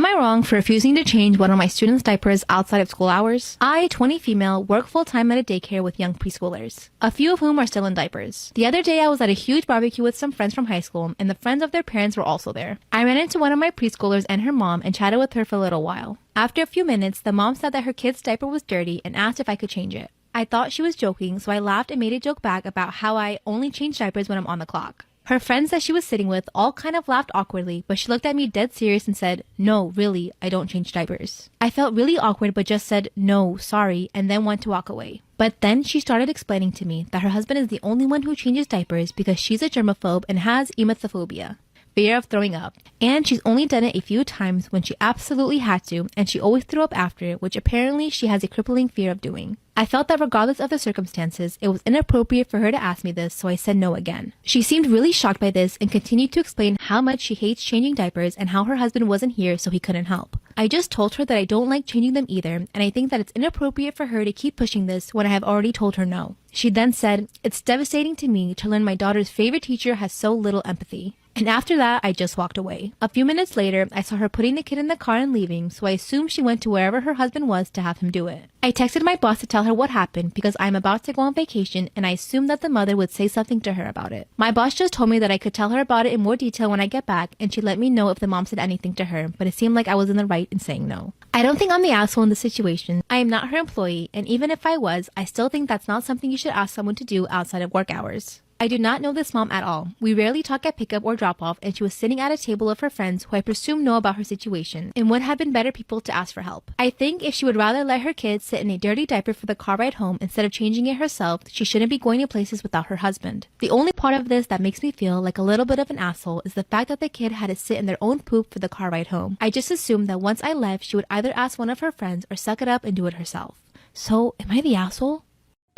I wrong for refusing to change one of my students' diapers outside of school hours? I, 20 female, work full-time at a daycare with young preschoolers, a few of whom are still in diapers. The other day I was at a huge barbecue with some friends from high school, and the friends of their parents were also there. I ran into one of my preschoolers and her mom and chatted with her for a little while. After a few minutes, the mom said that her kid's diaper was dirty and asked if I could change it. I thought she was joking, so I laughed and made a joke back about how I only change diapers when I'm on the clock. Her friends that she was sitting with all kind of laughed awkwardly, but she looked at me dead serious and said, "No, really, I don't change diapers." I felt really awkward but just said, "No, sorry," and then went to walk away. But then she started explaining to me that her husband is the only one who changes diapers because she's a germaphobe and has emethophobia, fear of throwing up. And she's only done it a few times when she absolutely had to, and she always threw up after, which apparently she has a crippling fear of doing. I felt that regardless of the circumstances, it was inappropriate for her to ask me this, so I said no again. She seemed really shocked by this and continued to explain how much she hates changing diapers and how her husband wasn't here so he couldn't help. I just told her that I don't like changing them either, and I think that it's inappropriate for her to keep pushing this when I have already told her no. She then said, "It's devastating to me to learn my daughter's favorite teacher has so little empathy." And after that, I just walked away. A few minutes later, I saw her putting the kid in the car and leaving, so I assumed she went to wherever her husband was to have him do it. I texted my boss to tell her what happened because I'm about to go on vacation and I assumed that the mother would say something to her about it. My boss just told me that I could tell her about it in more detail when I get back, and she let me know if the mom said anything to her, but it seemed like I was in the right in saying no. I don't think I'm the asshole in this situation. I am not her employee, and even if I was, I still think that's not something you should ask someone to do outside of work hours. I do not know this mom at all. We rarely talk at pickup or drop-off, and she was sitting at a table of her friends who I presume know about her situation and would have been better people to ask for help. I think if she would rather let her kids sit in a dirty diaper for the car ride home instead of changing it herself, she shouldn't be going to places without her husband. The only part of this that makes me feel like a little bit of an asshole is the fact that the kid had to sit in their own poop for the car ride home. I just assumed that once I left, she would either ask one of her friends or suck it up and do it herself. So, am I the asshole?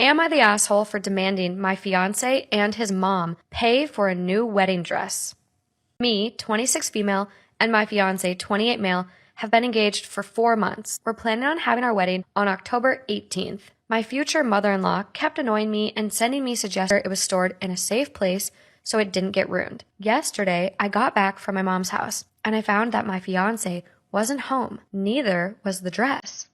Am I the asshole for demanding my fiancé and his mom pay for a new wedding dress? Me, 26 female, and my fiancé, 28 male, have been engaged for 4 months. We're planning on having our wedding on October 18th. My future mother-in-law kept annoying me and sending me suggestions it was stored in a safe place so it didn't get ruined. Yesterday, I got back from my mom's house, and I found that my fiancé wasn't home. Neither was the dress.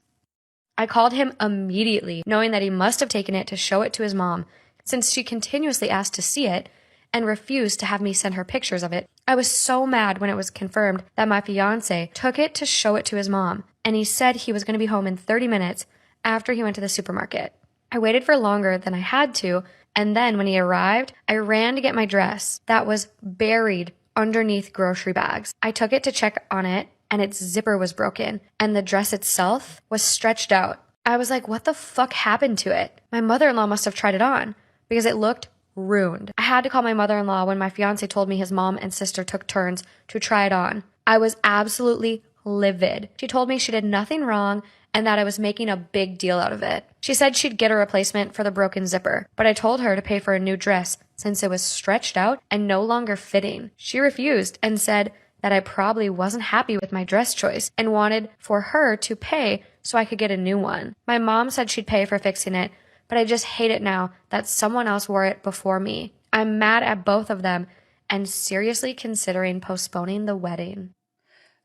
I called him immediately, knowing that he must have taken it to show it to his mom, since she continuously asked to see it and refused to have me send her pictures of it. I was so mad when it was confirmed that my fiancé took it to show it to his mom, and he said he was going to be home in 30 minutes after he went to the supermarket. I waited for longer than I had to, and then when he arrived, I ran to get my dress that was buried underneath grocery bags. I took it to check on it, and its zipper was broken, and the dress itself was stretched out. I was like, what the fuck happened to it? My mother-in-law must have tried it on, because it looked ruined. I had to call my mother-in-law when my fiancé told me his mom and sister took turns to try it on. I was absolutely livid. She told me she did nothing wrong and that I was making a big deal out of it. She said she'd get a replacement for the broken zipper, but I told her to pay for a new dress since it was stretched out and no longer fitting. She refused and said that I probably wasn't happy with my dress choice and wanted for her to pay so I could get a new one. My mom said she'd pay for fixing it, but I just hate it now that someone else wore it before me. I'm mad at both of them and seriously considering postponing the wedding.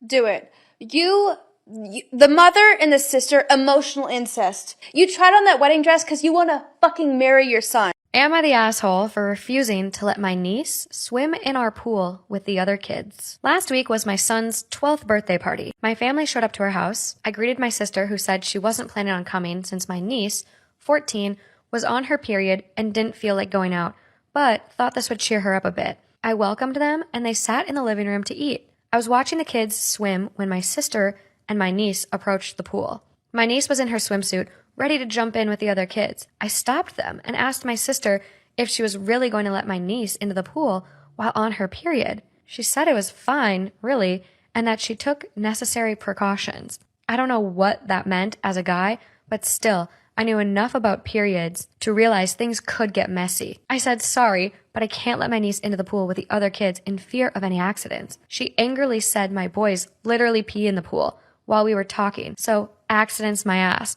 Do it. The mother and the sister, emotional incest. You tried on that wedding dress because you want to fucking marry your son. Am I the asshole for refusing to let my niece swim in our pool with the other kids? Last week was my son's 12th birthday party. My family showed up to our house. I greeted my sister, who said she wasn't planning on coming since my niece, 14, was on her period and didn't feel like going out, but thought this would cheer her up a bit. I welcomed them, and they sat in the living room to eat. I was watching the kids swim when my sister and my niece approached the pool. My niece was in her swimsuit, ready to jump in with the other kids. I stopped them and asked my sister if she was really going to let my niece into the pool while on her period. She said it was fine, really, and that she took necessary precautions. I don't know what that meant as a guy, but still, I knew enough about periods to realize things could get messy. I said sorry, but I can't let my niece into the pool with the other kids in fear of any accidents. She angrily said my boys literally pee in the pool while we were talking, so accidents my ass.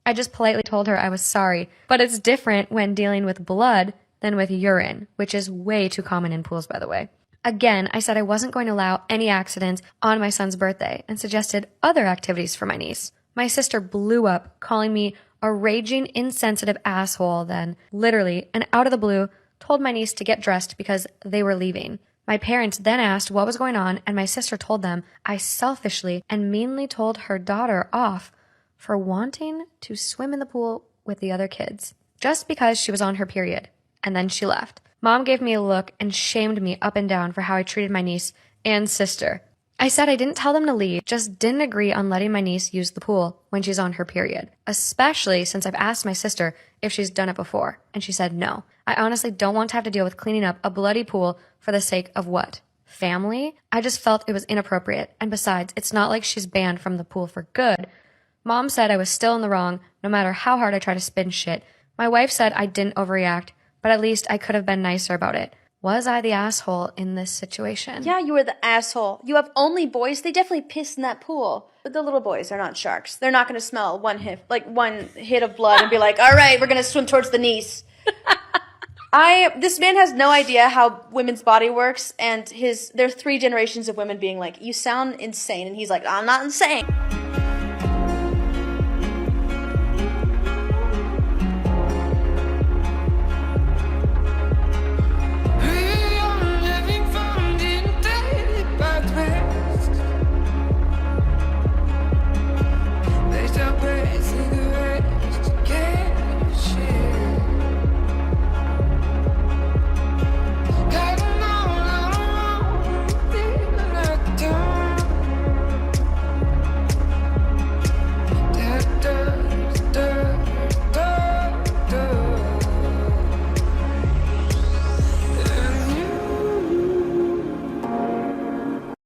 I just politely told her I was sorry, but it's different when dealing with blood than with urine, which is way too common in pools, by the way. Again, I said I wasn't going to allow any accidents on my son's birthday and suggested other activities for my niece. My sister blew up, calling me a raging, insensitive asshole, then, literally, and out of the blue, told my niece to get dressed because they were leaving. My parents then asked what was going on, and my sister told them I selfishly and meanly told her daughter off for wanting to swim in the pool with the other kids, just because she was on her period. And then she left. Mom gave me a look and shamed me up and down for how I treated my niece and sister. I said I didn't tell them to leave, just didn't agree on letting my niece use the pool when she's on her period, especially since I've asked my sister if she's done it before, and she said no. I honestly don't want to have to deal with cleaning up a bloody pool for the sake of what? Family? I just felt it was inappropriate, and besides, it's not like she's banned from the pool for good. Mom said I was still in the wrong, no matter how hard I try to spin shit. My wife said I didn't overreact, but at least I could have been nicer about it. Was I the asshole in this situation? Yeah, you were the asshole. You have only boys. They definitely piss in that pool. But the little boys are not sharks. They're not going to smell one hit of blood and be like, all right, we're going to swim towards the niece. This man has no idea how women's body works, and there are 3 generations of women being like, you sound insane. And he's like, I'm not insane.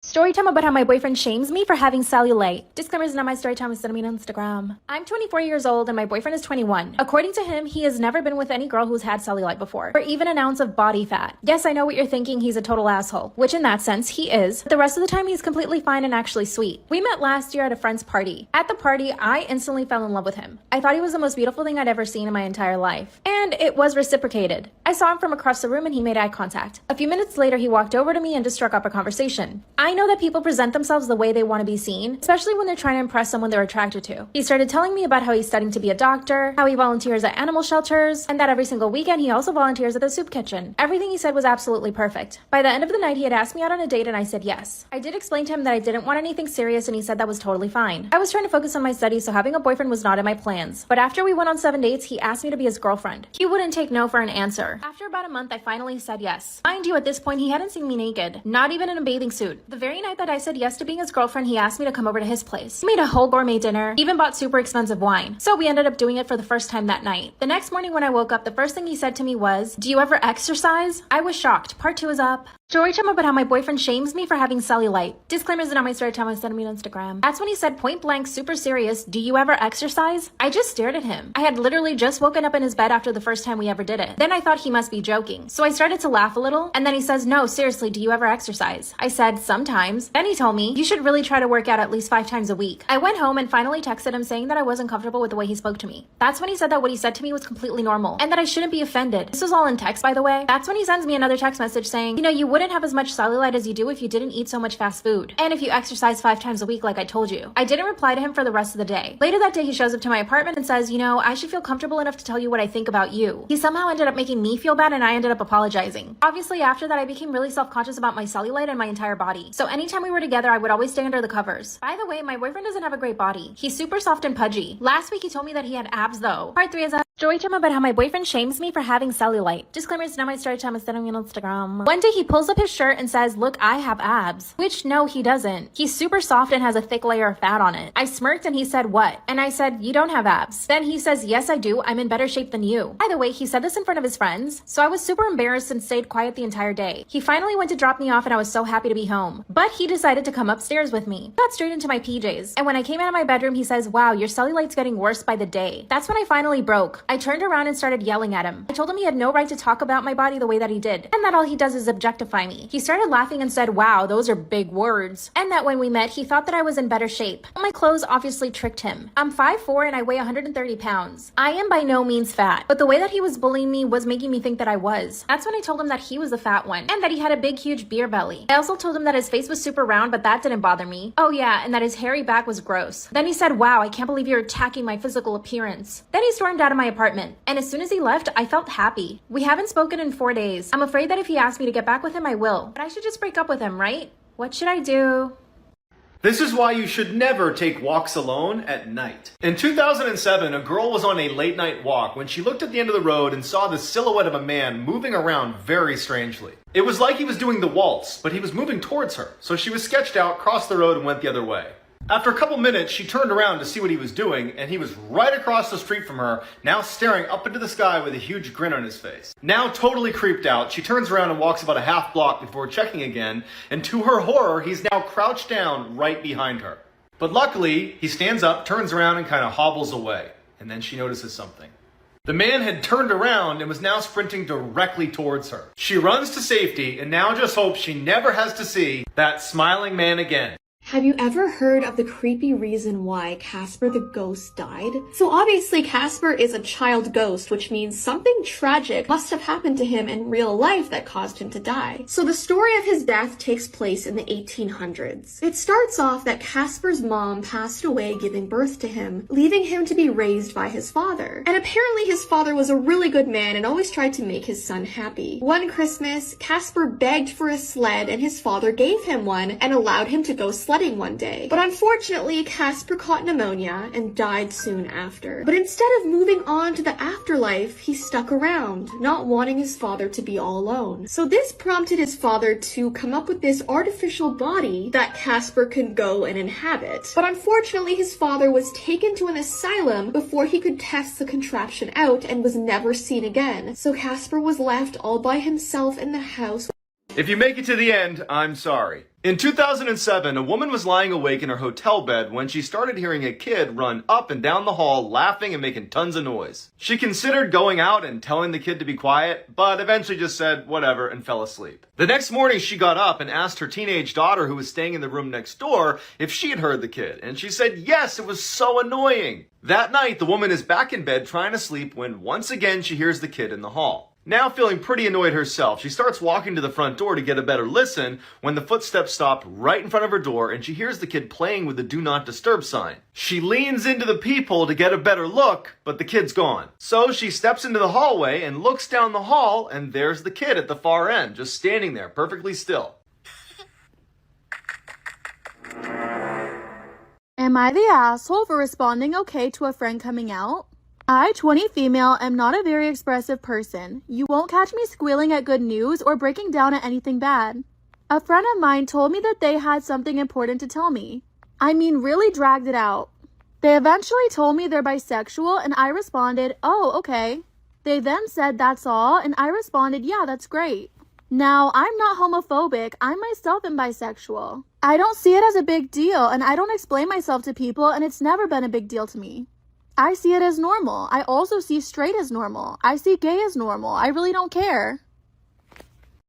Storytime about how my boyfriend shames me for having cellulite. Disclaimer is not my storytime, it's sending me on Instagram. I'm 24 years old and my boyfriend is 21. According to him, he has never been with any girl who's had cellulite before, or even an ounce of body fat. Yes, I know what you're thinking, he's a total asshole, which in that sense, he is. But the rest of the time, he's completely fine and actually sweet. We met last year at a friend's party. At the party, I instantly fell in love with him. I thought he was the most beautiful thing I'd ever seen in my entire life. And it was reciprocated. I saw him from across the room and he made eye contact. A few minutes later, he walked over to me and just struck up a conversation. I know that people present themselves the way they want to be seen, especially when they're trying to impress someone they're attracted to. He started telling me about how he's studying to be a doctor, how he volunteers at animal shelters, and that every single weekend he also volunteers at the soup kitchen. Everything he said was absolutely perfect. By the end of the night, he had asked me out on a date and I said yes. I did explain to him that I didn't want anything serious and he said that was totally fine. I was trying to focus on my studies, so having a boyfriend was not in my plans. But after we went on 7 dates, he asked me to be his girlfriend. He wouldn't take no for an answer. After about a month, I finally said yes. Mind you, at this point, he hadn't seen me naked, not even in a bathing suit. The very night that I said yes to being his girlfriend, he asked me to come over to his place. He made a whole gourmet dinner, even bought super expensive wine. So we ended up doing it for the first time that night. The next morning when I woke up, the first thing he said to me was, "Do you ever exercise?" I was shocked. Part 2 is up. Storytime about how my boyfriend shames me for having cellulite. Disclaimers are not my storytime, I sent me on Instagram. That's when he said point blank, super serious, "Do you ever exercise?" I just stared at him. I had literally just woken up in his bed after the first time we ever did it. Then I thought he must be joking. So I started to laugh a little, and then he says, "No, seriously, do you ever exercise?" I said, "Sometimes." Then he told me, "You should really try to work out at least 5 times a week." I went home and finally texted him saying that I wasn't comfortable with the way he spoke to me. That's when he said that what he said to me was completely normal, and that I shouldn't be offended. This was all in text, by the way. That's when he sends me another text message saying, "You know, you wouldn't have as much cellulite as you do if you didn't eat so much fast food. And if you exercise 5 times a week like I told you." I didn't reply to him for the rest of the day. Later that day, he shows up to my apartment and says, "You know, I should feel comfortable enough to tell you what I think about you." He somehow ended up making me feel bad and I ended up apologizing. Obviously, after that, I became really self-conscious about my cellulite and my entire body. So anytime we were together, I would always stay under the covers. By the way, my boyfriend doesn't have a great body. He's super soft and pudgy. Last week, he told me that he had abs though. Part 3 is a storytime about how my boyfriend shames me for having cellulite. Disclaimer, it's not my storytime, it's sending me on Instagram. One day he pulls up his shirt and says, "Look, I have abs." Which, no, he doesn't. He's super soft and has a thick layer of fat on it. I smirked and he said, "What?" And I said, "You don't have abs." Then he says, "Yes, I do. I'm in better shape than you." By the way, he said this in front of his friends, so I was super embarrassed and stayed quiet the entire day. He finally went to drop me off and I was so happy to be home. But he decided to come upstairs with me. Got straight into my PJs. And when I came out of my bedroom, he says, "Wow, your cellulite's getting worse by the day." That's when I finally broke. I turned around and started yelling at him. I told him he had no right to talk about my body the way that he did, and that all he does is objectify me. He started laughing and said, "Wow, those are big words," and that when we met, he thought that I was in better shape. My clothes obviously tricked him. I'm 5'4" and I weigh 130 pounds. I am by no means fat, but the way that he was bullying me was making me think that I was. That's when I told him that he was the fat one, and that he had a big huge beer belly. I also told him that his face was super round, but that didn't bother me. Oh yeah, and that his hairy back was gross. Then he said, "Wow, I can't believe you're attacking my physical appearance." Then he stormed out of my apartment, and as soon as he left, I felt happy. We haven't spoken in 4 days. I'm afraid that if he asks me to get back with him, I will. But I should just break up with him, right? What should I do? This is why you should never take walks alone at night. In 2007, a girl was on a late night walk when she looked at the end of the road and saw the silhouette of a man moving around very strangely. It was like he was doing the waltz, but he was moving towards her, so she was sketched out, crossed the road, and went the other way. After a couple minutes, she turned around to see what he was doing, and he was right across the street from her, now staring up into the sky with a huge grin on his face. Now totally creeped out, she turns around and walks about a half block before checking again, and to her horror, he's now crouched down right behind her. But luckily, he stands up, turns around, and kind of hobbles away. And then she notices something. The man had turned around and was now sprinting directly towards her. She runs to safety and now just hopes she never has to see that smiling man again. Have you ever heard of the creepy reason why Casper the ghost died? So obviously Casper is a child ghost, which means something tragic must have happened to him in real life that caused him to die. So the story of his death takes place in the 1800s. It starts off that Casper's mom passed away giving birth to him, leaving him to be raised by his father. And apparently his father was a really good man and always tried to make his son happy. One Christmas, Casper begged for a sled and his father gave him one and allowed him to go sledding one day. But unfortunately, Casper caught pneumonia and died soon after. But instead of moving on to the afterlife, he stuck around, not wanting his father to be all alone. So this prompted his father to come up with this artificial body that Casper could go and inhabit. But unfortunately, his father was taken to an asylum before he could test the contraption out and was never seen again. So Casper was left all by himself in the house. If you make it to the end, I'm sorry. In 2007, a woman was lying awake in her hotel bed when she started hearing a kid run up and down the hall laughing and making tons of noise. She considered going out and telling the kid to be quiet, but eventually just said whatever and fell asleep. The next morning, she got up and asked her teenage daughter who was staying in the room next door if she had heard the kid, and she said yes, it was so annoying. That night, the woman is back in bed trying to sleep when once again she hears the kid in the hall. Now feeling pretty annoyed herself, she starts walking to the front door to get a better listen when the footsteps stop right in front of her door and she hears the kid playing with the do not disturb sign. She leans into the peephole to get a better look, but the kid's gone. So she steps into the hallway and looks down the hall and there's the kid at the far end, just standing there perfectly still. Am I the asshole for responding okay to a friend coming out? I, 20 female, am not a very expressive person. You won't catch me squealing at good news or breaking down at anything bad. A friend of mine told me that they had something important to tell me. I mean, really dragged it out. They eventually told me they're bisexual and I responded, "Oh, okay." They then said that's all and I responded, "Yeah, that's great." Now, I'm not homophobic. I myself am bisexual. I don't see it as a big deal and I don't explain myself to people and it's never been a big deal to me. I see it as normal. I also see straight as normal. I see gay as normal. I really don't care.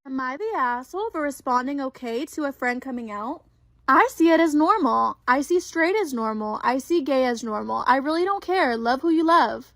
Am I the asshole for responding okay to a friend coming out? I see it as normal. I see straight as normal. I see gay as normal. I really don't care. Love who you love.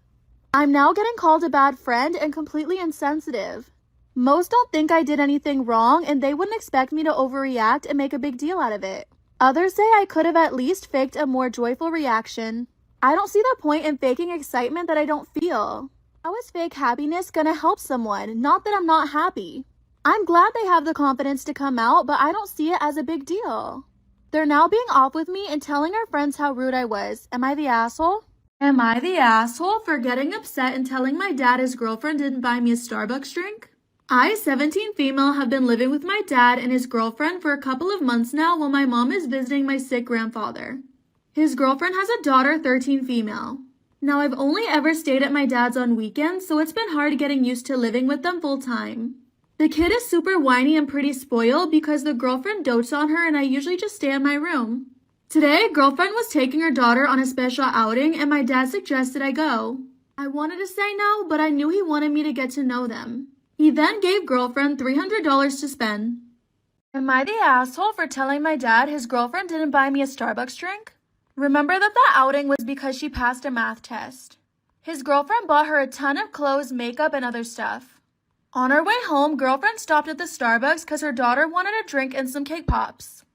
I'm now getting called a bad friend and completely insensitive. Most don't think I did anything wrong and they wouldn't expect me to overreact and make a big deal out of it. Others say I could have at least faked a more joyful reaction. I don't see the point in faking excitement that I don't feel. How is fake happiness gonna help someone? Not that I'm not happy. I'm glad they have the confidence to come out, but I don't see it as a big deal. They're now being off with me and telling our friends how rude I was. Am I the asshole? Am I the asshole for getting upset and telling my dad his girlfriend didn't buy me a Starbucks drink? I, 17 female, have been living with my dad and his girlfriend for a couple of months now while my mom is visiting my sick grandfather. His girlfriend has a daughter, 13 female. Now, I've only ever stayed at my dad's on weekends, so it's been hard getting used to living with them full time. The kid is super whiny and pretty spoiled because the girlfriend dotes on her and I usually just stay in my room. Today, girlfriend was taking her daughter on a special outing and my dad suggested I go. I wanted to say no, but I knew he wanted me to get to know them. He then gave girlfriend $300 to spend. Am I the asshole for telling my dad his girlfriend didn't buy me a Starbucks drink? Remember that the outing was because she passed a math test. His girlfriend bought her a ton of clothes, makeup, and other stuff. On her way home, girlfriend stopped at the Starbucks because her daughter wanted a drink and some cake pops.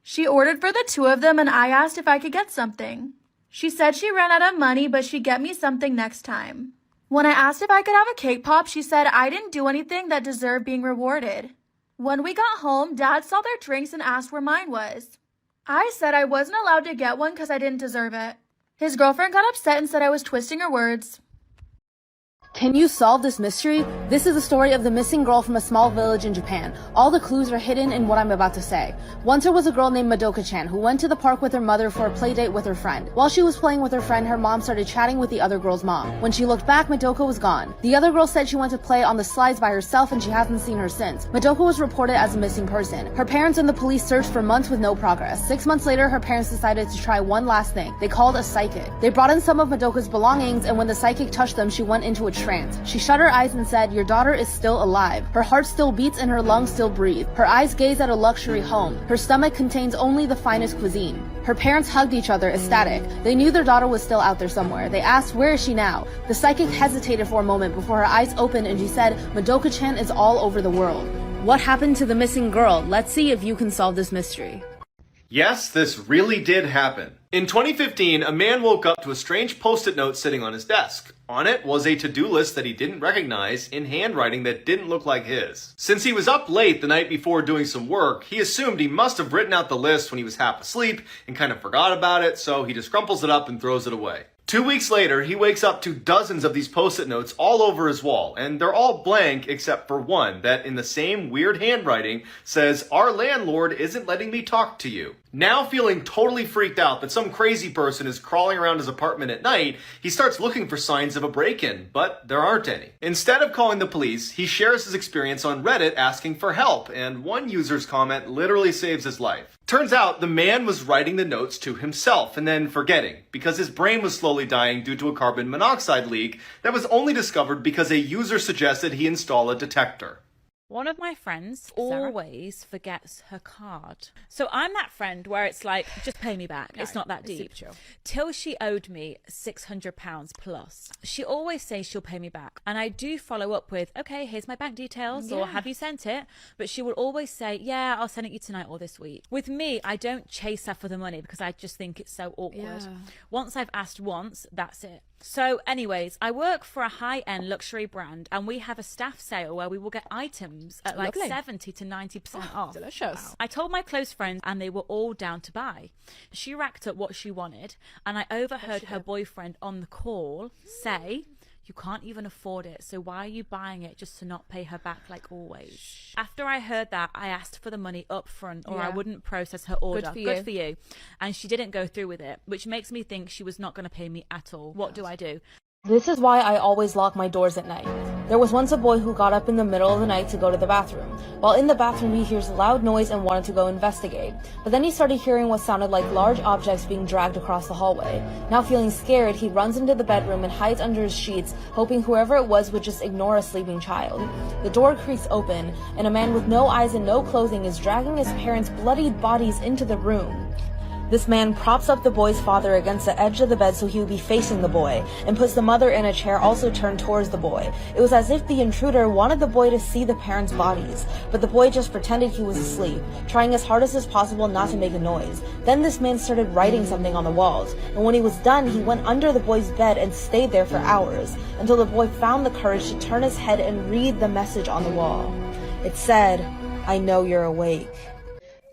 She ordered for the two of them and I asked if I could get something. She said she ran out of money, but she'd get me something next time. When I asked if I could have a cake pop, she said I didn't do anything that deserved being rewarded. When we got home, Dad saw their drinks and asked where mine was. I said I wasn't allowed to get one because I didn't deserve it. His girlfriend got upset and said I was twisting her words. Can you solve this mystery? This is the story of the missing girl from a small village in Japan. All the clues are hidden in what I'm about to say. Once there was a girl named Madoka-chan who went to the park with her mother for a play date with her friend. While she was playing with her friend, her mom started chatting with the other girl's mom. When she looked back, Madoka was gone. The other girl said she went to play on the slides by herself and she hasn't seen her since. Madoka was reported as a missing person. Her parents and the police searched for months with no progress. 6 months later, her parents decided to try one last thing. They called a psychic. They brought in some of Madoka's belongings and when the psychic touched them, she went into a trance. She shut her eyes and said, "Your daughter is still alive. Her heart still beats and her lungs still breathe. Her eyes gaze at a luxury home. Her stomach contains only the finest cuisine." Her parents hugged each other, ecstatic. They knew their daughter was still out there somewhere. They asked, "Where is she now?" The psychic hesitated for a moment before her eyes opened and she said, "Madoka-chan is all over the world." What happened to the missing girl? Let's see if you can solve this mystery. Yes, this really did happen. In 2015, a man woke up to a strange post-it note sitting on his desk. On it was a to-do list that he didn't recognize in handwriting that didn't look like his. Since he was up late the night before doing some work, he assumed he must have written out the list when he was half asleep and kind of forgot about it, so he just crumples it up and throws it away. 2 weeks later, he wakes up to dozens of these post-it notes all over his wall, and they're all blank except for one that, in the same weird handwriting, says, "Our landlord isn't letting me talk to you." Now feeling totally freaked out that some crazy person is crawling around his apartment at night, he starts looking for signs of a break-in, but there aren't any. Instead of calling the police, he shares his experience on Reddit asking for help, and one user's comment literally saves his life. Turns out the man was writing the notes to himself and then forgetting, because his brain was slowly dying due to a carbon monoxide leak that was only discovered because a user suggested he install a detector. One of my friends always forgets her card. So I'm that friend where it's like, just pay me back. It's not that deep. Till she owed me £600 plus. She always says she'll pay me back. And I do follow up with, okay, here's my bank details, or have you sent it? But she will always say, yeah, I'll send it you tonight or this week. With me, I don't chase her for the money because I just think it's so awkward. Once I've asked once, that's it. So anyways, I work for a high-end luxury brand and we have a staff sale where we will get items at like 70 to 90% off. Delicious. Wow. I told my close friends and they were all down to buy. She racked up what she wanted and I overheard her boyfriend on the call say, "You can't even afford it, so why are you buying it just to not pay her back like always?" After I heard that, I asked for the money up front or I wouldn't process her order. Good for you. And she didn't go through with it, which makes me think she was not going to pay me at all. What do I do? This is why I always lock my doors at night. There was once a boy who got up in the middle of the night to go to the bathroom. While in the bathroom, he hears a loud noise and wanted to go investigate. But then he started hearing what sounded like large objects being dragged across the hallway. Now feeling scared, he runs into the bedroom and hides under his sheets, hoping whoever it was would just ignore a sleeping child. The door creaks open, and a man with no eyes and no clothing is dragging his parents' bloodied bodies into the room. This man props up the boy's father against the edge of the bed so he would be facing the boy, and puts the mother in a chair also turned towards the boy. It was as if the intruder wanted the boy to see the parents' bodies, but the boy just pretended he was asleep, trying as hard as possible not to make a noise. Then this man started writing something on the walls, and when he was done, he went under the boy's bed and stayed there for hours, until the boy found the courage to turn his head and read the message on the wall. It said, "I know you're awake."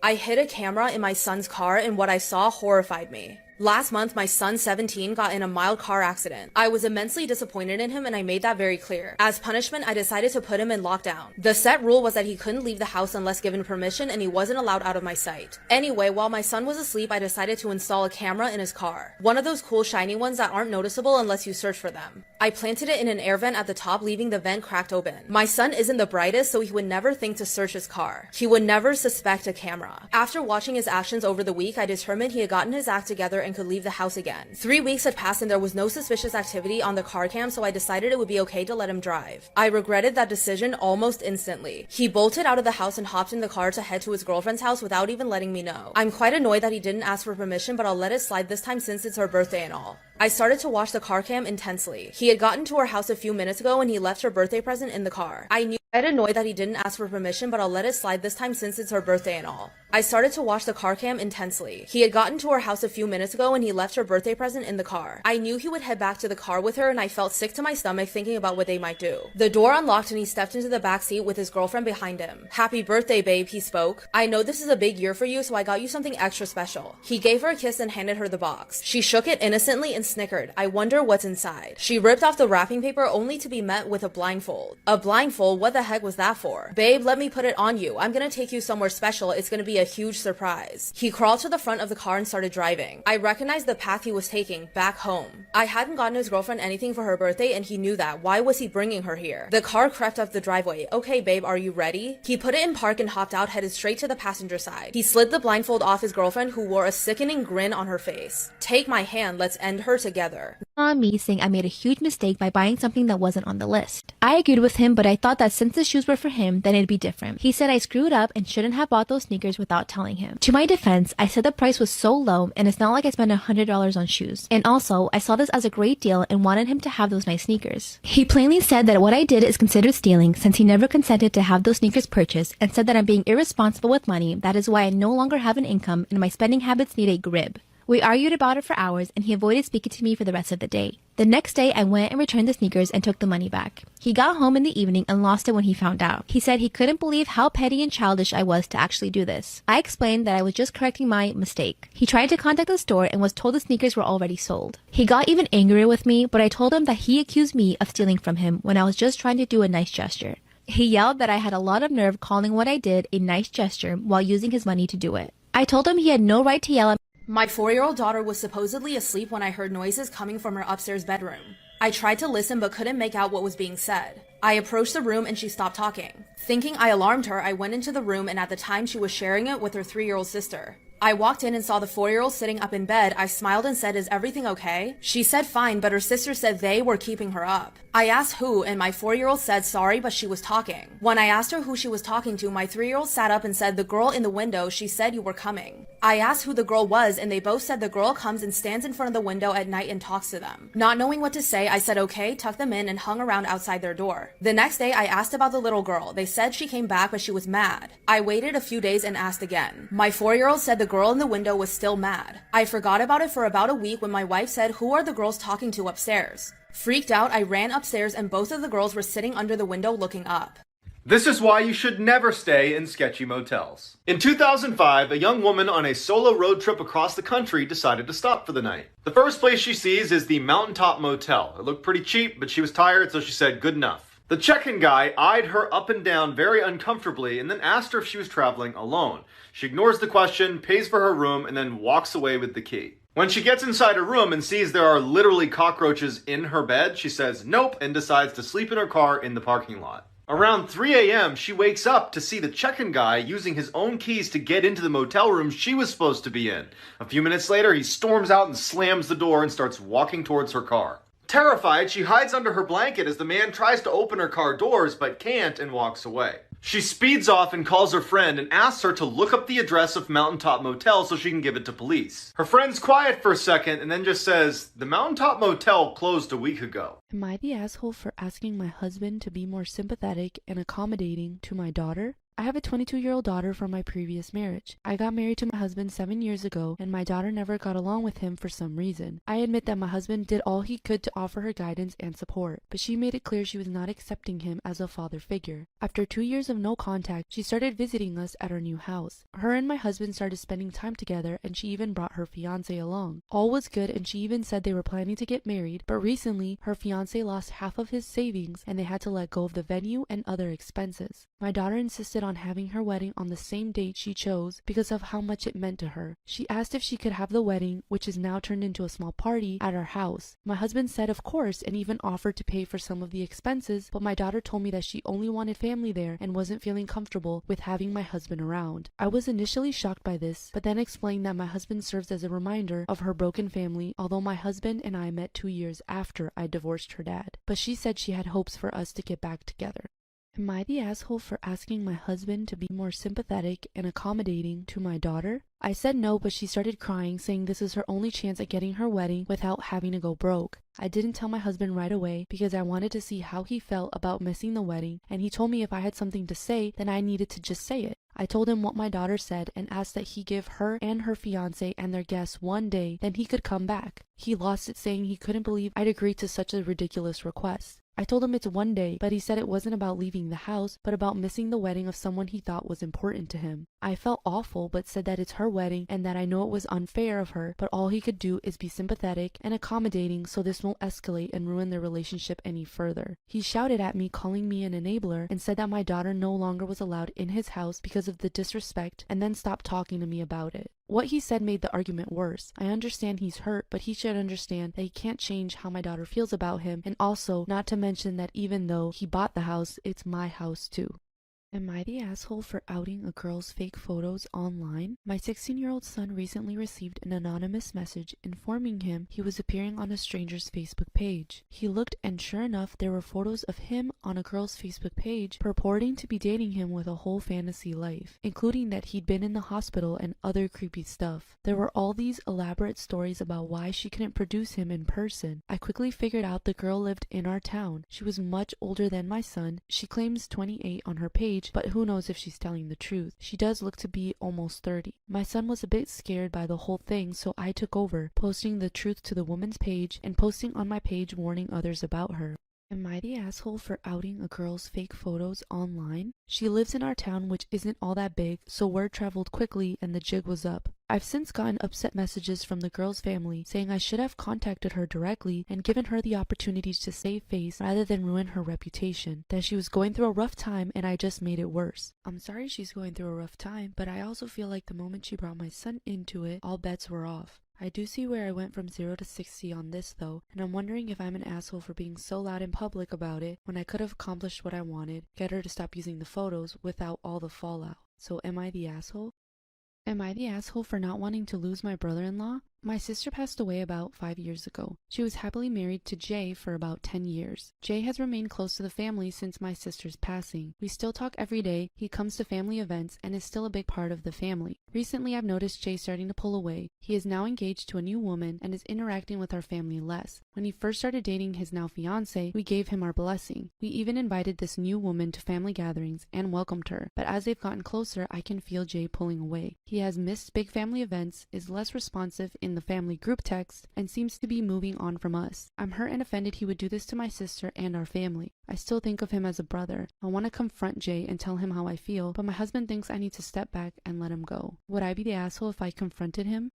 I hid a camera in my son's car and what I saw horrified me. Last month, my son, 17, got in a mild car accident. I was immensely disappointed in him and I made that very clear. As punishment, I decided to put him in lockdown. The set rule was that he couldn't leave the house unless given permission and he wasn't allowed out of my sight. Anyway, while my son was asleep, I decided to install a camera in his car. One of those cool shiny ones that aren't noticeable unless you search for them. I planted it in an air vent at the top, leaving the vent cracked open. My son isn't the brightest, so he would never think to search his car. He would never suspect a camera. After watching his actions over the week, I determined he had gotten his act together and could leave the house again. 3 weeks had passed and there was no suspicious activity on the car cam, so I decided it would be okay to let him drive. I regretted that decision almost instantly. He bolted out of the house and hopped in the car to head to his girlfriend's house without even letting me know. I'm quite annoyed that he didn't ask for permission, but I'll let it slide this time since it's her birthday and all. I started to watch the car cam intensely. He had gotten to our house a few minutes ago and he left her birthday present in the car. I knew I'd annoyed that he didn't ask for permission, but I'll let it slide this time since it's her birthday and all. I started to watch the car cam intensely. He had gotten to our house a few minutes ago and he left her birthday present in the car. I knew he would head back to the car with her and I felt sick to my stomach thinking about what they might do. The door unlocked and he stepped into the back seat with his girlfriend behind him. "Happy birthday, babe," he spoke. "I know this is a big year for you, so I got you something extra special." He gave her a kiss and handed her the box. She shook it innocently and snickered. I wonder what's inside. She ripped off the wrapping paper only to be met with a blindfold. A blindfold? What the heck was that for? "Babe, let me put it on you. I'm gonna take you somewhere special. It's gonna be a huge surprise." He crawled to the front of the car and started driving. I recognized the path he was taking, back home. I hadn't gotten his girlfriend anything for her birthday and he knew that. Why was he bringing her here? The car crept up the driveway. "Okay, babe, are you ready?" He put it in park and hopped out, headed straight to the passenger side. He slid the blindfold off his girlfriend, who wore a sickening grin on her face. "Take my hand, let's end her together." On me saying I made a huge mistake by buying something that wasn't on the list. I agreed with him, but I thought that since the shoes were for him, then it'd be different. He said I screwed up and shouldn't have bought those sneakers without telling him. To my defense, I said the price was so low and it's not like I spent $100 on shoes. And also, I saw this as a great deal and wanted him to have those nice sneakers. He plainly said that what I did is considered stealing since he never consented to have those sneakers purchased and said that I'm being irresponsible with money. That is why I no longer have an income and my spending habits need a grip. We argued about it for hours and he avoided speaking to me for the rest of the day. The next day, I went and returned the sneakers and took the money back. He got home in the evening and lost it when he found out. He said he couldn't believe how petty and childish I was to actually do this. I explained that I was just correcting my mistake. He tried to contact the store and was told the sneakers were already sold. He got even angrier with me, but I told him that he accused me of stealing from him when I was just trying to do a nice gesture. He yelled that I had a lot of nerve calling what I did a nice gesture while using his money to do it. I told him he had no right to yell at me. My 4-year-old daughter was supposedly asleep when I heard noises coming from her upstairs bedroom. I tried to listen but couldn't make out what was being said. I approached the room and she stopped talking. Thinking I alarmed her, I went into the room and at the time she was sharing it with her 3-year-old sister. I walked in and saw the 4-year-old sitting up in bed. I smiled and said, "Is everything okay?" She said fine, but her sister said they were keeping her up. I asked who, and my 4-year-old said sorry, but she was talking. When I asked her who she was talking to, my 3-year-old sat up and said, "The girl in the window, she said you were coming." I asked who the girl was, and they both said the girl comes and stands in front of the window at night and talks to them. Not knowing what to say, I said okay, tucked them in, and hung around outside their door. The next day, I asked about the little girl. They said she came back, but she was mad. I waited a few days and asked again. My 4-year-old said the girl in the window was still mad. I forgot about it for about a week when my wife said, "Who are the girls talking to upstairs?" Freaked out, I ran upstairs and both of the girls were sitting under the window looking up. This is why you should never stay in sketchy motels. In 2005, a young woman on a solo road trip across the country decided to stop for the night. The first place she sees is the Mountaintop Motel. It looked pretty cheap, but she was tired, so she said good enough. The check-in guy eyed her up and down very uncomfortably and then asked her if she was traveling alone. She ignores the question, pays for her room, and then walks away with the key. When she gets inside her room and sees there are literally cockroaches in her bed, she says nope and decides to sleep in her car in the parking lot. Around 3 a.m., she wakes up to see the check-in guy using his own keys to get into the motel room she was supposed to be in. A few minutes later, he storms out and slams the door and starts walking towards her car. Terrified, she hides under her blanket as the man tries to open her car doors but can't and walks away. She speeds off and calls her friend and asks her to look up the address of Mountaintop Motel so she can give it to police. Her friend's quiet for a second and then just says, "The Mountaintop Motel closed a week ago." Am I the asshole for asking my husband to be more sympathetic and accommodating to my daughter? I have a 22-year-old daughter from my previous marriage. I got married to my husband 7 years ago, and my daughter never got along with him for some reason. I admit that my husband did all he could to offer her guidance and support, but she made it clear she was not accepting him as a father figure. After 2 years of no contact, she started visiting us at our new house. Her and my husband started spending time together, and she even brought her fiancé along. All was good, and she even said they were planning to get married, but recently, her fiancé lost half of his savings, and they had to let go of the venue and other expenses. My daughter insisted insisted on having her wedding on the same date she chose because of how much it meant to her. She asked if she could have the wedding, which is now turned into a small party, at our house. My husband said of course and even offered to pay for some of the expenses, but my daughter told me that she only wanted family there and wasn't feeling comfortable with having my husband around. I was initially shocked by this, but then explained that my husband serves as a reminder of her broken family, although my husband and I met 2 years after I divorced her dad. But she said she had hopes for us to get back together. Am I the asshole for asking my husband to be more sympathetic and accommodating to my daughter? I said no, but she started crying, saying this is her only chance at getting her wedding without having to go broke. I didn't tell my husband right away because I wanted to see how he felt about missing the wedding, and he told me if I had something to say, then I needed to just say it. I told him what my daughter said and asked that he give her and her fiance and their guests 1 day, then he could come back. He lost it, saying he couldn't believe I'd agreed to such a ridiculous request. I told him it's 1 day, but he said it wasn't about leaving the house, but about missing the wedding of someone he thought was important to him. I felt awful, but said that it's her wedding and that I know it was unfair of her, but all he could do is be sympathetic and accommodating so this won't escalate and ruin their relationship any further. He shouted at me, calling me an enabler, and said that my daughter no longer was allowed in his house because of the disrespect, and then stopped talking to me about it. What he said made the argument worse. I understand he's hurt, but he should understand that he can't change how my daughter feels about him, and also not to mention that even though he bought the house, it's my house too. Am I the asshole for outing a girl's fake photos online? My 16-year-old son recently received an anonymous message informing him he was appearing on a stranger's Facebook page. He looked, and sure enough, there were photos of him on a girl's Facebook page purporting to be dating him with a whole fantasy life, including that he'd been in the hospital and other creepy stuff. There were all these elaborate stories about why she couldn't produce him in person. I quickly figured out the girl lived in our town. She was much older than my son. She claims 28 on her page, but who knows if she's telling the truth. She does look to be almost 30. My son was a bit scared by the whole thing, so I took over, posting the truth to the woman's page and posting on my page warning others about her. Am I the asshole for outing a girl's fake photos online? She lives in our town, which isn't all that big, so word traveled quickly and the jig was up. I've since gotten upset messages from the girl's family saying I should have contacted her directly and given her the opportunity to save face rather than ruin her reputation, that she was going through a rough time and I just made it worse. I'm sorry she's going through a rough time, but I also feel like the moment she brought my son into it, all bets were off. I do see where I went from 0 to 60 on this though, and I'm wondering if I'm an asshole for being so loud in public about it when I could have accomplished what I wanted, get her to stop using the photos without all the fallout. So am I the asshole? Am I the asshole for not wanting to lose my brother-in-law? My sister passed away about 5 years ago. She was happily married to Jay for about 10 years. Jay has remained close to the family since my sister's passing. We still talk every day, he comes to family events, and is still a big part of the family. Recently I've noticed Jay starting to pull away. He is now engaged to a new woman and is interacting with our family less. When he first started dating his now fiance, we gave him our blessing. We even invited this new woman to family gatherings and welcomed her, but as they've gotten closer, I can feel Jay pulling away. He has missed big family events, is less responsive in the family group text, and seems to be moving on from us. I'm hurt and offended he would do this to my sister and our family. I still think of him as a brother. I want to confront Jay and tell him how I feel, but my husband thinks I need to step back and let him go. Would I be the asshole if I confronted him?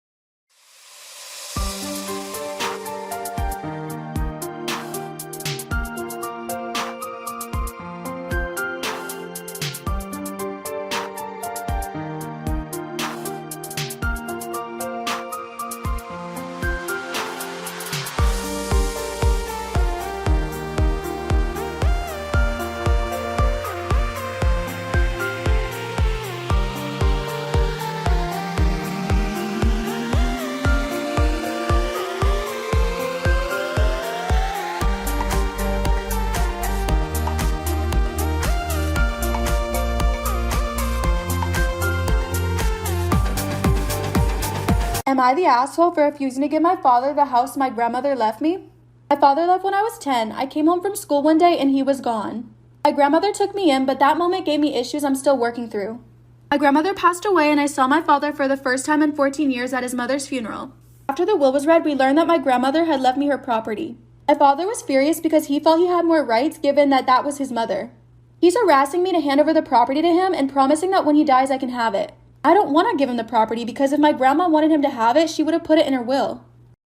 Am I the asshole for refusing to give my father the house my grandmother left me? My father left when I was 10. I came home from school one day and he was gone. My grandmother took me in, but that moment gave me issues I'm still working through. My grandmother passed away and I saw my father for the first time in 14 years at his mother's funeral. After the will was read, we learned that my grandmother had left me her property. My father was furious because he felt he had more rights given that that was his mother. He's harassing me to hand over the property to him and promising that when he dies I can have it. I don't want to give him the property because if my grandma wanted him to have it, she would have put it in her will.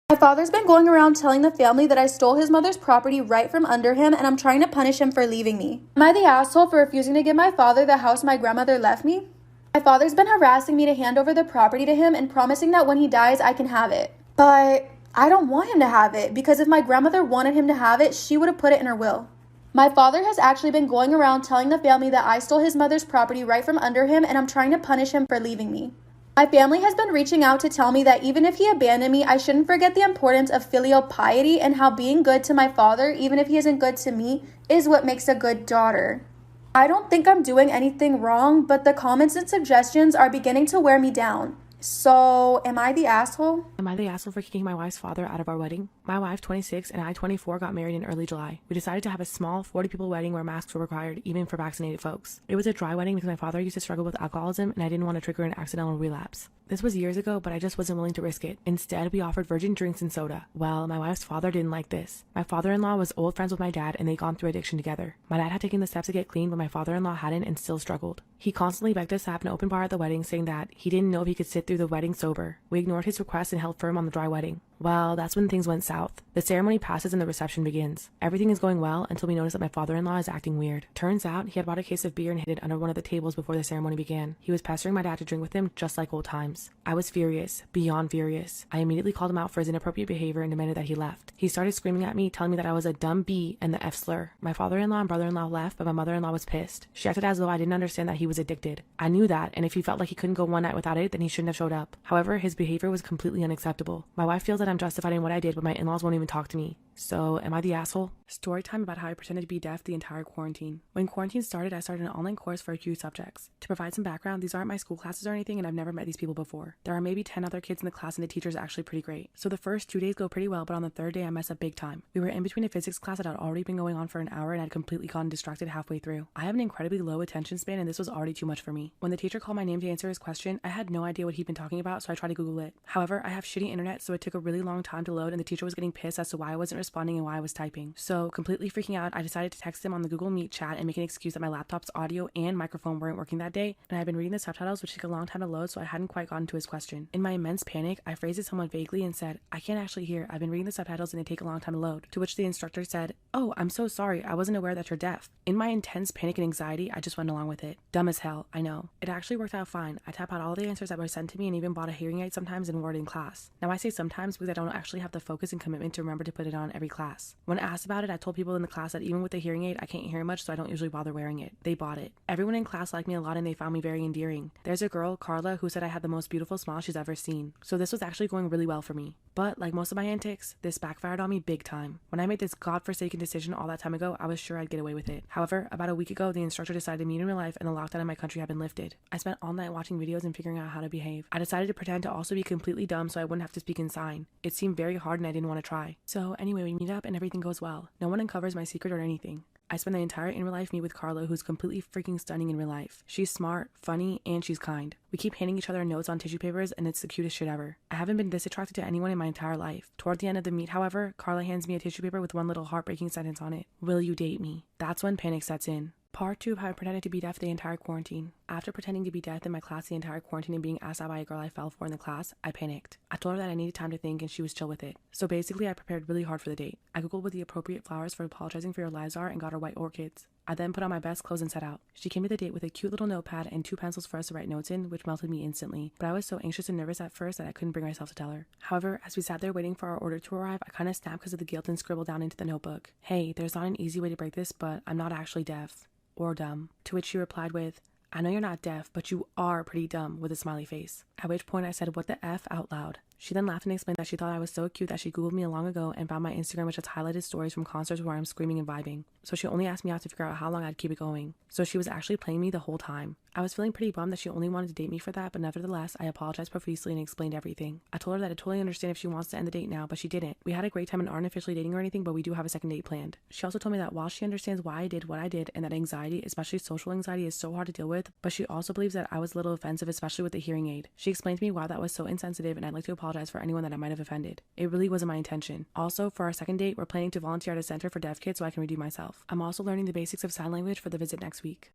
My father's been going around telling the family that I stole his mother's property right from under him and I'm trying to punish him for leaving me. Am I the asshole for refusing to give my father the house my grandmother left me? My father's been harassing me to hand over the property to him and promising that when he dies, I can have it. But I don't want him to have it because if my grandmother wanted him to have it, she would have put it in her will. My father has actually been going around telling the family that I stole his mother's property right from under him and I'm trying to punish him for leaving me. My family has been reaching out to tell me that even if he abandoned me, I shouldn't forget the importance of filial piety and how being good to my father, even if he isn't good to me, is what makes a good daughter. I don't think I'm doing anything wrong, but the comments and suggestions are beginning to wear me down. So, am I the asshole? Am I the asshole for kicking my wife's father out of our wedding? My wife, 26, and I, 24, got married in early July. We decided to have a small 40-people wedding where masks were required, even for vaccinated folks. It was a dry wedding because my father used to struggle with alcoholism, and I didn't want to trigger an accidental relapse. This was years ago, but I just wasn't willing to risk it. Instead, we offered virgin drinks and soda. Well, my wife's father didn't like this. My father-in-law was old friends with my dad, and they'd gone through addiction together. My dad had taken the steps to get clean, but my father-in-law hadn't and still struggled. He constantly begged us to have an open bar at the wedding, saying that he didn't know if he could sit through the wedding sober. We ignored his request and held firm on the dry wedding. Well, that's when things went south. The ceremony passes and the reception begins. Everything is going well until we notice that my father-in-law is acting weird. Turns out, he had bought a case of beer and hid it under one of the tables before the ceremony began. He was pestering my dad to drink with him just like old times. I was furious, beyond furious. I immediately called him out for his inappropriate behavior and demanded that he left. He started screaming at me, telling me that I was a dumb B and the F slur. My father-in-law and brother-in-law left, but my mother-in-law was pissed. She acted as though I didn't understand that he was addicted. I knew that, and if he felt like he couldn't go one night without it, then he shouldn't have showed up. However, his behavior was completely unacceptable. My wife feels that I'm justified in what I did, but my in-laws won't even talk to me. So, am I the asshole? Story time about how I pretended to be deaf the entire quarantine. When quarantine started, I started an online course for a few subjects. To provide some background, these aren't my school classes or anything, and I've never met these people before. There are maybe 10 other kids in the class, and the teacher is actually pretty great. So the first 2 days go pretty well, but on the third day I mess up big time. We were in between a physics class that had already been going on for an hour and I'd completely gotten distracted halfway through. I have an incredibly low attention span, and this was already too much for me. When the teacher called my name to answer his question, I had no idea what he'd been talking about, so I tried to Google it. However, I have shitty internet, so it took a really long time to load, and the teacher was getting pissed as to why I wasn't responding and why I was typing. So, completely freaking out, I decided to text him on the Google Meet chat and make an excuse that my laptop's audio and microphone weren't working that day, and I had been reading the subtitles, which took a long time to load, so I hadn't quite gotten to his question. In my immense panic, I phrased it somewhat vaguely and said, "I can't actually hear. I've been reading the subtitles and they take a long time to load." To which the instructor said, "Oh, I'm so sorry. I wasn't aware that you're deaf." In my intense panic and anxiety, I just went along with it. Dumb as hell, I know. It actually worked out fine. I tap out all the answers that were sent to me and even bought a hearing aid sometimes in Word in class. Now I say sometimes because I don't actually have the focus and commitment to remember to put it on every class. When asked about it, I told people in the class that even with the hearing aid, I can't hear much, so I don't usually bother wearing it. They bought it. Everyone in class liked me a lot and they found me very endearing. There's a girl, Carla, who said I had the most beautiful smile she's ever seen. So this was actually going really well for me. But like most of my antics, this backfired on me big time. When I made this godforsaken decision all that time ago, I was sure I'd get away with it. However, about a week ago, the instructor decided to meet in real life and the lockdown in my country had been lifted. I spent all night watching videos and figuring out how to behave. I decided to pretend to also be completely dumb so I wouldn't have to speak in sign. It seemed very hard and I didn't want to try. So anyway, we meet up and everything goes well. No one uncovers my secret or anything. I spend the entire in real life meet with Carla, who's completely freaking stunning in real life. She's smart, funny, and she's kind. We keep handing each other notes on tissue papers, and it's the cutest shit ever. I haven't been this attracted to anyone in my entire life. Toward the end of the meet, however, Carla hands me a tissue paper with one little heartbreaking sentence on it. "Will you date me?" That's when panic sets in. Part 2 of how I pretended to be deaf the entire quarantine. After pretending to be deaf in my class the entire quarantine and being asked out by a girl I fell for in the class, I panicked. I told her that I needed time to think and she was chill with it. So basically, I prepared really hard for the date. I googled what the appropriate flowers for apologizing for your lives are and got her white orchids. I then put on my best clothes and set out. She came to the date with a cute little notepad and 2 pencils for us to write notes in, which melted me instantly. But I was so anxious and nervous at first that I couldn't bring myself to tell her. However, as we sat there waiting for our order to arrive, I kind of snapped because of the guilt and scribbled down into the notebook, "Hey, there's not an easy way to break this, but I'm not actually deaf. Or dumb." To which she replied with, "I know you're not deaf, but you are pretty dumb," with a smiley face. At which point I said, "What the F?" out loud. She then laughed and explained that she thought I was so cute that she Googled me long ago and found my Instagram, which has highlighted stories from concerts where I'm screaming and vibing. So she only asked me out to figure out how long I'd keep it going. So she was actually playing me the whole time. I was feeling pretty bummed that she only wanted to date me for that, but nevertheless, I apologized profusely and explained everything. I told her that I totally understand if she wants to end the date now, but she didn't. We had a great time and aren't officially dating or anything, but we do have a second date planned. She also told me that while she understands why I did what I did and that anxiety, especially social anxiety, is so hard to deal with, but she also believes that I was a little offensive, especially with the hearing aid. She explained to me why that was so insensitive, and I'd like to apologize for anyone that I might have offended. It really wasn't my intention. Also, for our second date, we're planning to volunteer at a center for deaf kids so I can redeem myself. I'm also learning the basics of sign language for the visit next week.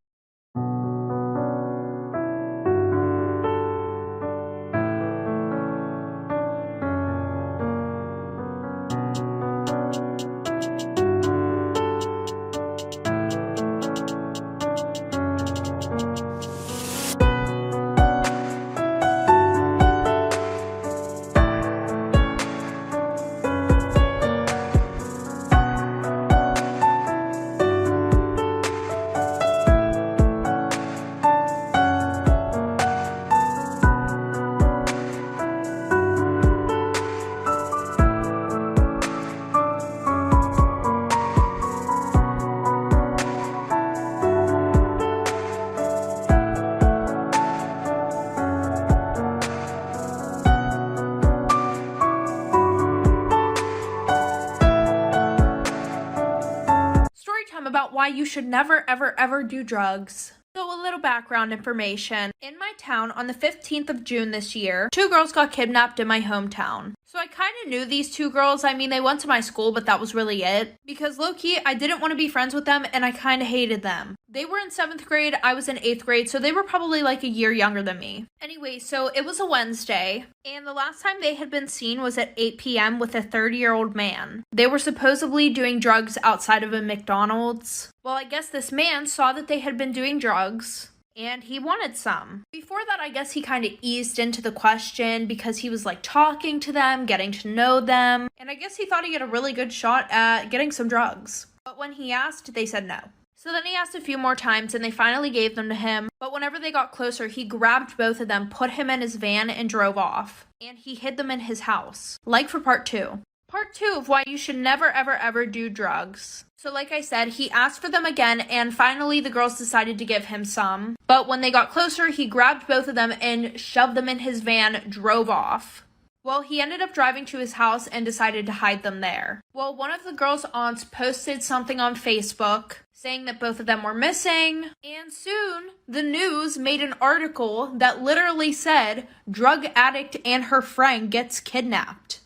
why you should never, ever, ever do drugs. So a little background information. In my town, on the 15th of June this year, 2 girls got kidnapped in my hometown. So I kind of knew these 2 girls. I mean, they went to my school, but that was really it. Because low-key, I didn't want to be friends with them, and I kind of hated them. They were in 7th grade, I was in 8th grade, so they were probably like a year younger than me. Anyway, so it was a Wednesday, and the last time they had been seen was at 8 p.m. with a 30-year-old man. They were supposedly doing drugs outside of a McDonald's. Well, I guess this man saw that they had been doing drugs, and he wanted some. Before that, I guess he kind of eased into the question because he was like talking to them, getting to know them, and I guess he thought he had a really good shot at getting some drugs. But when he asked, they said no. So then he asked a few more times and they finally gave them to him, but whenever they got closer, he grabbed both of them, put him in his van, and drove off. And he hid them in his house. Like for part 2. Part 2 of why you should never, ever, ever do drugs. So like I said, he asked for them again, and finally the girls decided to give him some. But when they got closer, he grabbed both of them and shoved them in his van, drove off. Well, he ended up driving to his house and decided to hide them there. Well, one of the girls' aunts posted something on Facebook saying that both of them were missing, and soon the news made an article that literally said, drug addict and her friend gets kidnapped.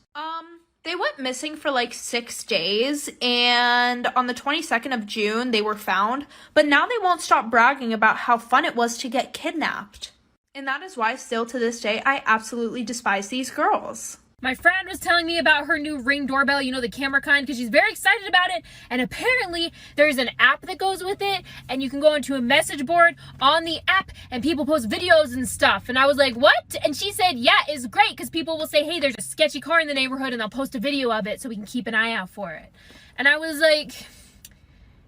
They went missing for like 6 days, and on the 22nd of June, they were found, but now they won't stop bragging about how fun it was to get kidnapped. And that is why, still to this day, I absolutely despise these girls. My friend was telling me about her new Ring doorbell, you know, the camera kind, because she's very excited about it. And apparently there's an app that goes with it, and you can go into a message board on the app and people post videos and stuff. And I was like, what? And she said, yeah, it's great because people will say, hey, there's a sketchy car in the neighborhood, and they'll post a video of it so we can keep an eye out for it. And I was like,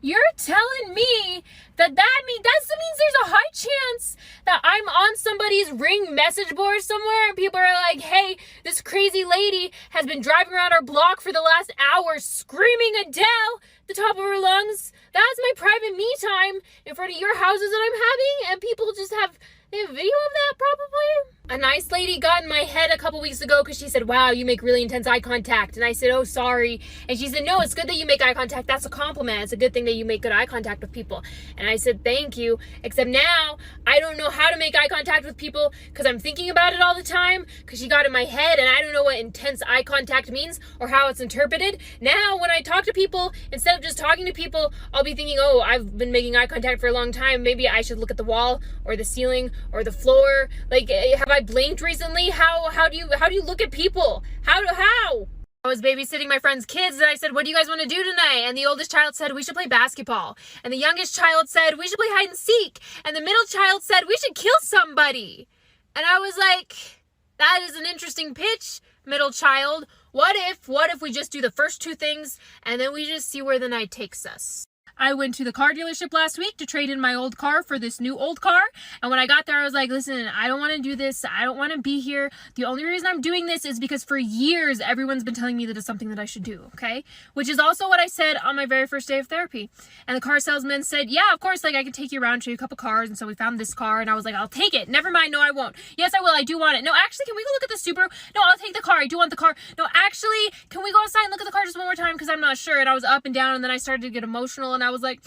you're telling me that means there's a high chance that I'm on somebody's Ring message board somewhere and people are like, hey, this crazy lady has been driving around our block for the last hour screaming Adele at the top of her lungs. That's my private me time in front of your houses that I'm having, and people just have a video of that probably. A nice lady got in my head a couple weeks ago because she said, wow, you make really intense eye contact. And I said, oh, sorry. And she said, no, it's good that you make eye contact. That's a compliment. It's a good thing that you make good eye contact with people. And I said, thank you. Except now I don't know how to make eye contact with people because I'm thinking about it all the time because she got in my head and I don't know what intense eye contact means or how it's interpreted. Now, when I talk to people, instead of just talking to people, I'll be thinking, oh, I've been making eye contact for a long time. Maybe I should look at the wall or the ceiling or the floor. Like, have I blinked recently? How do you look at people? How? I was babysitting my friend's kids and I said, what do you guys want to do tonight? And the oldest child said, we should play basketball. And the youngest child said, we should play hide and seek. And the middle child said, we should kill somebody. And I was like, that is an interesting pitch, middle child. What if we just do the first 2 things and then we just see where the night takes us? I went to the car dealership last week to trade in my old car for this new old car. And when I got there, I was like, listen, I don't want to do this. I don't want to be here. The only reason I'm doing this is because for years, everyone's been telling me that it's something that I should do, okay? Which is also what I said on my very first day of therapy. And the car salesman said, yeah, of course, like I could take you around, show you a couple cars. And so we found this car and I was like, I'll take it. Never mind. No, I won't. Yes, I will. I do want it. No, actually, can we go look at the Subaru? No, I'll take the car. I do want the car. No, actually, can we go outside and look at the car just one more time? Because I'm not sure. And I was up and down and then I started to get emotional and I was like,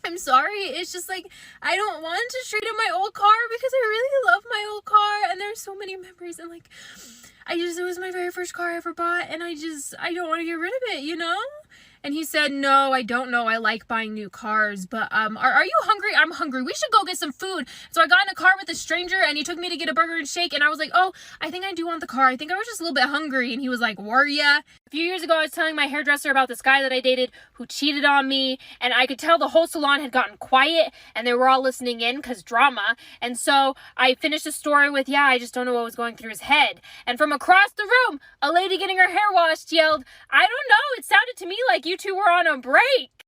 I'm sorry, it's just like, I don't want to trade in my old car because I really love my old car and there's so many memories and like, it was my very first car I ever bought and I don't want to get rid of it, you know? And he said, no, I don't know. I like buying new cars, but are you hungry? I'm hungry. We should go get some food. So I got in a car with a stranger and he took me to get a burger and shake. And I was like, oh, I think I do want the car. I think I was just a little bit hungry. And he was like, were ya? A few years ago, I was telling my hairdresser about this guy that I dated who cheated on me. And I could tell the whole salon had gotten quiet and they were all listening in because drama. And so I finished the story with, yeah, I just don't know what was going through his head. And from across the room, a lady getting her hair washed yelled, I don't know. It sounded to me like you two were on a break.